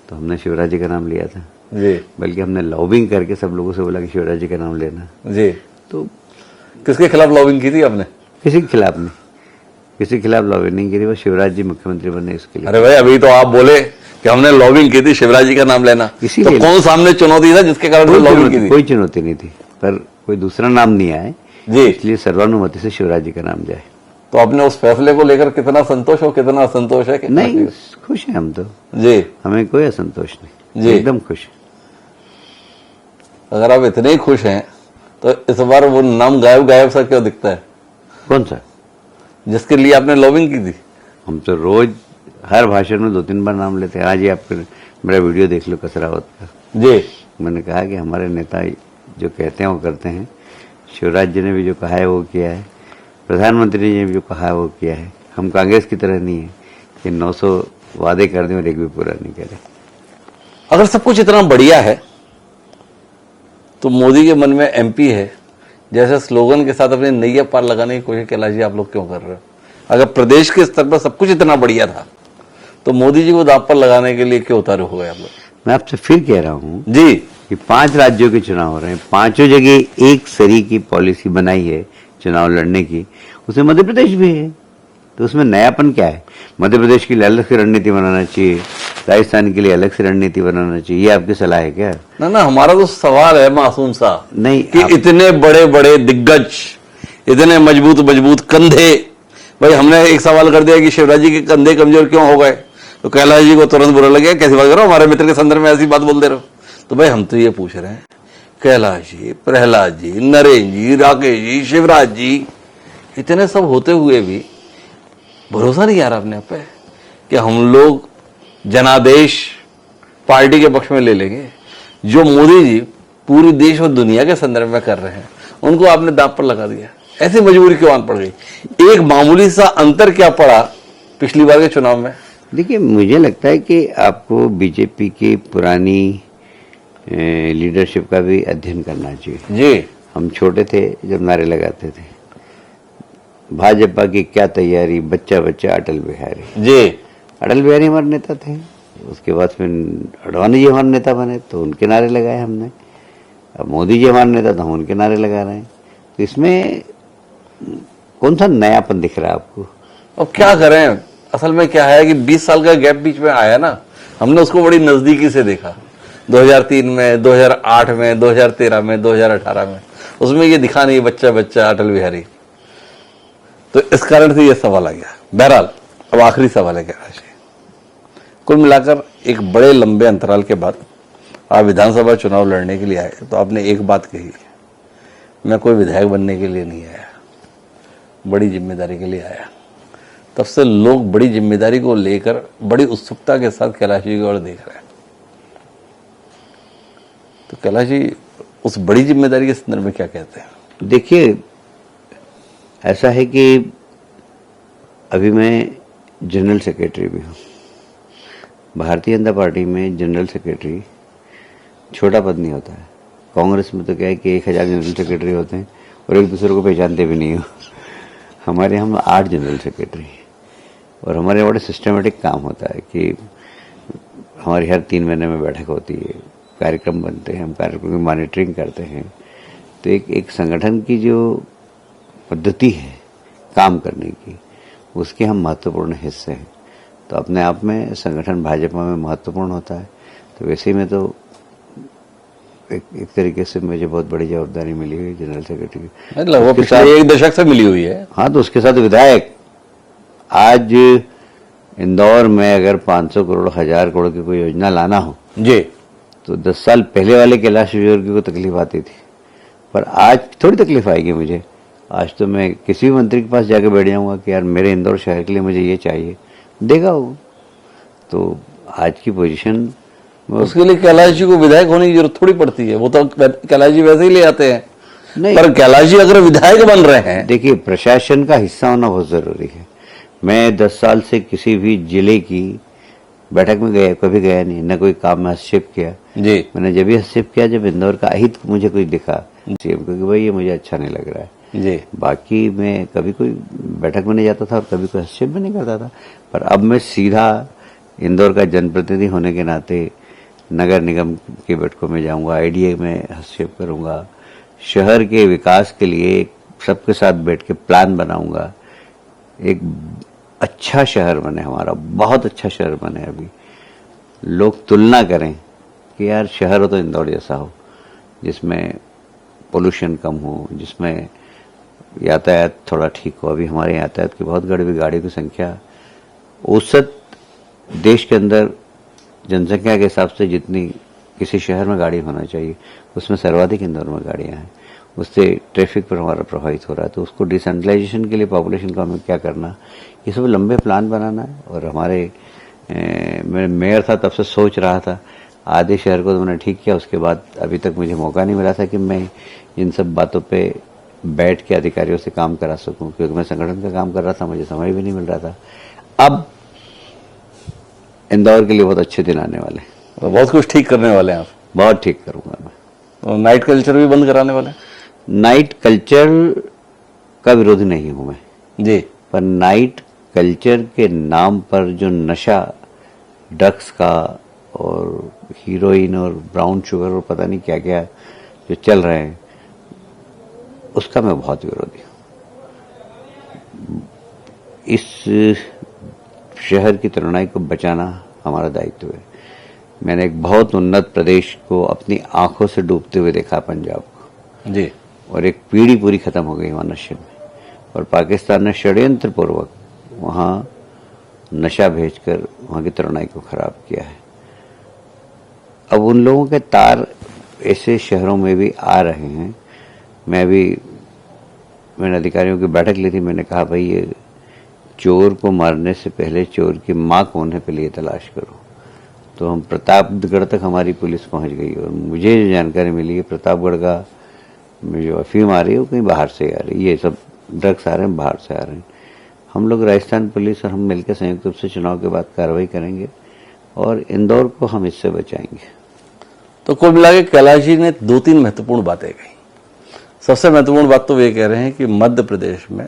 तो हमने शिवराज जी का नाम लिया था जी, बल्कि हमने लॉबिंग करके सब लोगों से बोला कि शिवराज जी का नाम लेना। जी। तो किसके खिलाफ लॉबिंग की थी आपने? किसी के खिलाफ नहीं, किसी के खिलाफ लॉबिंग नहीं करी, वो शिवराज जी मुख्यमंत्री बने इसके लिए। अरे भाई अभी तो आप बोले कि हमने लॉबिंग की थी, शिवराज जी का नाम लेना, तो इसीलिए कौन सामने चुनौती था जिसके कारण लॉबिंग की थी? कोई चुनौती नहीं थी, पर कोई दूसरा नाम नहीं आया जी, इसलिए सर्वानुमति से शिवराज जी का नाम जाए। तो आपने उस फैसले को लेकर कितना संतोष हो, कितना असंतोष है? नहीं, खुश हैं हम तो जी, हमें कोई असंतोष नहीं जी। एकदम खुश। अगर आप इतने ही खुश हैं तो इस बार वो नाम गायब गायब सा क्यों दिखता है कौन सा? जिसके लिए आपने लॉबिंग की थी? हम तो रोज हर भाषण में 2-3 बार नाम लेते हैं। आज ही आप मेरा वीडियो देख लो कसरावत का। जी, मैंने कहा कि हमारे नेता जो कहते हैं वो करते हैं। शिवराज जी ने भी जो कहा है वो किया है, प्रधानमंत्री जी ने भी जो कहा है वो किया है। हम कांग्रेस की तरह नहीं है कि 900 वादे कर दें और एक भी पूरा नहीं करें। अगर सब कुछ इतना बढ़िया है तो मोदी के मन में एमपी है जैसे स्लोगन के साथ अपनी नैया पार लगाने की कोशिश कैलाश जी आप लोग क्यों कर रहे हो? अगर प्रदेश के स्तर पर सब कुछ इतना बढ़िया था तो मोदी जी को दांव पर लगाने के लिए क्यों उतारू हो गए आप लोग? मैं आपसे फिर कह रहा हूँ जी, कि 5 राज्यों के चुनाव हो रहे हैं, 5 जगह एक सरी की पॉलिसी बनाई है चुनाव लड़ने की, उसमें मध्य प्रदेश भी है। तो उसमें नयापन क्या है? मध्य प्रदेश के लिए अलग से रणनीति बनाना चाहिए, राजस्थान के लिए अलग से रणनीति बनाना चाहिए, ये आपकी सलाह है क्या? ना हमारा तो सवाल है मासूम सा नहीं कि इतने बड़े बड़े दिग्गज, इतने मजबूत मजबूत कंधे, भाई हमने एक सवाल कर दिया कि शिवराज जी के कंधे कमजोर क्यों हो गए, तो कैलाश जी को तुरंत बुरा लगे, कैसी बात करो, हमारे मित्र के संदर्भ में ऐसी बात बोल दे रहे हो। तो भाई हम तो ये पूछ रहे हैं, कैलाश जी, प्रहलाद जी, नरेंद्र जी, राकेश जी, शिवराज जी, इतने सब होते हुए भी भरोसा नहीं आ रहा अपने आप पे कि हम लोग जनादेश पार्टी के पक्ष में ले लेंगे। जो मोदी जी पूरी देश और दुनिया के संदर्भ में कर रहे हैं उनको आपने दांव पर लगा दिया। ऐसी मजबूरी क्यों आन पड़ गई? एक मामूली सा अंतर क्या पड़ा पिछली बार के चुनाव में? देखिए, मुझे लगता है कि आपको बीजेपी की पुरानी लीडरशिप का भी अध्ययन करना चाहिए। जी, हम छोटे थे जब नारे लगाते थे, भाजपा की क्या तैयारी, बच्चा बच्चा अटल बिहारी। जी, अटल बिहारी हमारे नेता थे, उसके बाद फिर अडवाणी जी हमारे नेता बने तो उनके नारे लगाए हमने। अब मोदी जी हमारे नेता तो हम उनके नारे लगा रहे हैं। तो इसमें कौन सा नयापन दिख रहा है आपको? अब क्या करें, असल में क्या है कि 20 साल का गैप बीच में आया ना, हमने उसको बड़ी नजदीकी से देखा। 2003 में, 2008 में, 2013 में, 2018 में, उसमें ये दिखा नहीं बच्चा बच्चा अटल बिहारी। तो इस कारण से ये सवाल आ गया। बहरहाल अब आखिरी सवाल है कैलाश जी, कुल मिलाकर एक बड़े लंबे अंतराल के बाद आप विधानसभा चुनाव लड़ने के लिए आए तो आपने एक बात कही, मैं कोई विधायक बनने के लिए नहीं आया, बड़ी जिम्मेदारी के लिए आया। तब से लोग बड़ी जिम्मेदारी को लेकर बड़ी उत्सुकता के साथ कैलाश जी की ओर देख रहे हैं। तो कैलाश जी उस बड़ी जिम्मेदारी के संदर्भ में क्या कहते हैं? देखिए, ऐसा है कि अभी मैं जनरल सेक्रेटरी भी हूँ। भारतीय जनता पार्टी में जनरल सेक्रेटरी छोटा पद नहीं होता है। कांग्रेस में तो क्या है कि 1000 जनरल सेक्रेटरी होते हैं और एक दूसरे को पहचानते भी नहीं हो। हमारे हम 8 जनरल सेक्रेटरी और हमारे बड़े सिस्टमेटिक काम होता है कि हमारी हर 3 महीने में बैठक होती है, कार्यक्रम बनते हैं, हम कार्यक्रम की मॉनिटरिंग करते हैं। तो एक संगठन की जो पद्धति है काम करने की, उसके हम महत्वपूर्ण हिस्से हैं। तो अपने आप में संगठन भाजपा में महत्वपूर्ण होता है। तो वैसे ही में तो एक तरीके से मुझे बहुत बड़ी जवाबदारी मिली हुई जनरल सेक्रेटरी की। लगभग पिछले 1 दशक से मिली हुई है। हाँ, तो उसके साथ विधायक, आज इंदौर में अगर 500 करोड़ 1000 करोड़ की कोई योजना लाना हो जी, तो 10 साल पहले वाले कैलाश विजयवर्गीय को तकलीफ आती थी, पर आज थोड़ी तकलीफ आएगी मुझे। आज तो मैं किसी भी मंत्री के पास जाकर बैठ जाऊंगा कि यार मेरे इंदौर शहर के लिए मुझे ये चाहिए, देगा वो। तो आज की पोजीशन, उसके लिए कैलाश जी को विधायक होने की जरूरत थोड़ी पड़ती है, वो तो कैलाश जी वैसे ही ले आते हैं। नहीं, पर कैलाश जी अगर विधायक बन रहे हैं, देखिए, प्रशासन का हिस्सा होना बहुत जरूरी है। मैं 10 साल से किसी भी जिले की बैठक में गया, कभी गया नहीं, न कोई काम में हस्तक्षेप किया जी। मैंने जब भी हस्तक्षेप किया जब इंदौर का अहित मुझे कोई दिखा, क्योंकि भाई ये मुझे अच्छा नहीं लग रहा है जी। बाकी मैं कभी कोई बैठक में नहीं जाता था और कभी कोई हस्तक्षेप भी नहीं करता था। पर अब मैं सीधा इंदौर का जनप्रतिनिधि होने के नाते नगर निगम की बैठकों में जाऊंगा, आईडीए में हस्तक्षेप करूंगा, शहर के विकास के लिए सबके साथ बैठ के प्लान बनाऊंगा, एक अच्छा शहर बने हमारा, बहुत अच्छा शहर बने। अभी लोग तुलना करें कि यार शहर हो तो इंदौर जैसा हो, जिसमें पोल्यूशन कम हो, जिसमें यातायात थोड़ा ठीक हो। अभी हमारे यातायात की बहुत गाड़ी की संख्या औसत देश के अंदर जनसंख्या के हिसाब से जितनी किसी शहर में गाड़ी होना चाहिए, उसमें सर्वाधिक इंदौर में गाड़ियां हैं। उससे ट्रैफिक पर हमारा प्रभावित हो रहा है। तो उसको डिसेंट्रलाइजेशन के लिए पॉपुलेशन को हमें क्या करना, ये सब लंबे प्लान बनाना है। और हमारे मैं मेयर था तब से सोच रहा था, आधे शहर को तो मैंने ठीक किया, उसके बाद अभी तक मुझे मौका नहीं मिला था कि मैं इन सब बातों पे बैठ के अधिकारियों से काम करा सकूं, क्योंकि मैं संगठन का काम कर रहा था, मुझे समय भी नहीं मिल रहा था। अब इंदौर के लिए बहुत अच्छे दिन आने वाले हैं। तो बहुत कुछ ठीक करने वाले हैं आप। बहुत ठीक करूंगा मैं। तो नाइट कल्चर भी बंद कराने वाले हैं? नाइट कल्चर का विरोधी नहीं हूं मैं जी, पर नाइट कल्चर के नाम पर जो नशा ड्रग्स का और हीरोइन और ब्राउन शुगर और पता नहीं क्या क्या जो चल रहे हैं, उसका मैं बहुत विरोधी हूं। इस शहर की तरुणाई को बचाना हमारा दायित्व है। मैंने एक बहुत उन्नत प्रदेश को अपनी आंखों से डूबते हुए देखा, पंजाब को जी, और एक पीढ़ी पूरी खत्म हो गई वहां नशे में। और पाकिस्तान ने षड्यंत्र पूर्वक वहां नशा भेजकर वहां की तरुणाई को खराब किया है। अब उन लोगों के तार ऐसे शहरों में भी आ रहे हैं। मैंने अधिकारियों की बैठक ली थी, मैंने कहा भाई ये चोर को मारने से पहले चोर की मां कौन है पहले ये तलाश करो। तो हम प्रतापगढ़ तक हमारी पुलिस पहुंच गई और मुझे जो जानकारी मिली है प्रतापगढ़ का में जो अफीम आ रही है वो कहीं बाहर से आ रही है, ये सब ड्रग्स आ रहे हैं बाहर से आ रहे हैं। हम लोग राजस्थान पुलिस और हम मिलकर संयुक्त रूप से चुनाव के बाद कार्रवाई करेंगे और इंदौर को हम इससे बचाएंगे। तो कुल मिला के कैलाश जी ने 2-3 महत्वपूर्ण बातें कही। सबसे महत्वपूर्ण बात तो वे कह रहे हैं कि मध्य प्रदेश में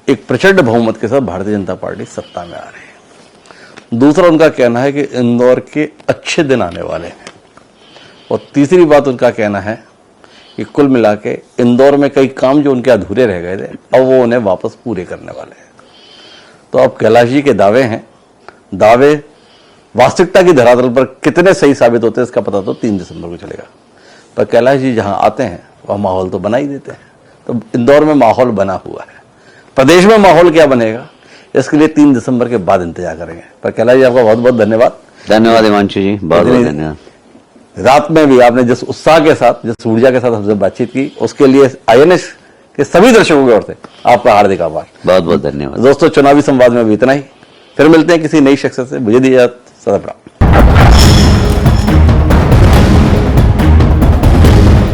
एक प्रचंड बहुमत के साथ भारतीय जनता पार्टी सत्ता में आ रही है। दूसरा उनका कहना है कि इंदौर के अच्छे दिन आने वाले हैं। और तीसरी बात उनका कहना है कि कुल मिला के इंदौर में कई काम जो उनके अधूरे रह गए थे, अब वो उन्हें वापस पूरे करने वाले हैं। तो अब कैलाश जी के दावे हैं, दावे वास्तविकता की धरातल पर कितने सही साबित होते हैं इसका पता तो 3 दिसंबर को चलेगा। पर कैलाश जी जहां आते हैं वह माहौल तो बना ही देते हैं। तो इंदौर में माहौल बना हुआ है, प्रदेश में माहौल क्या बनेगा इसके लिए 3 दिसंबर के बाद इंतजार करेंगे। पर कैलाश जी आपका बहुत बहुत धन्यवाद। धन्यवाद हिमांशु जी, बहुत बहुत धन्यवाद। रात में भी आपने जिस उत्साह के साथ, जिस ऊर्जा के साथ हमसे बातचीत की, उसके लिए INS के सभी दर्शकों की ओर से आपका हार्दिक आभार। बहुत बहुत धन्यवाद। दोस्तों, चुनावी संवाद में भी इतना ही। फिर मिलते हैं किसी नई शख्सियत से। मुझे दीजिए सदा प्रणाम।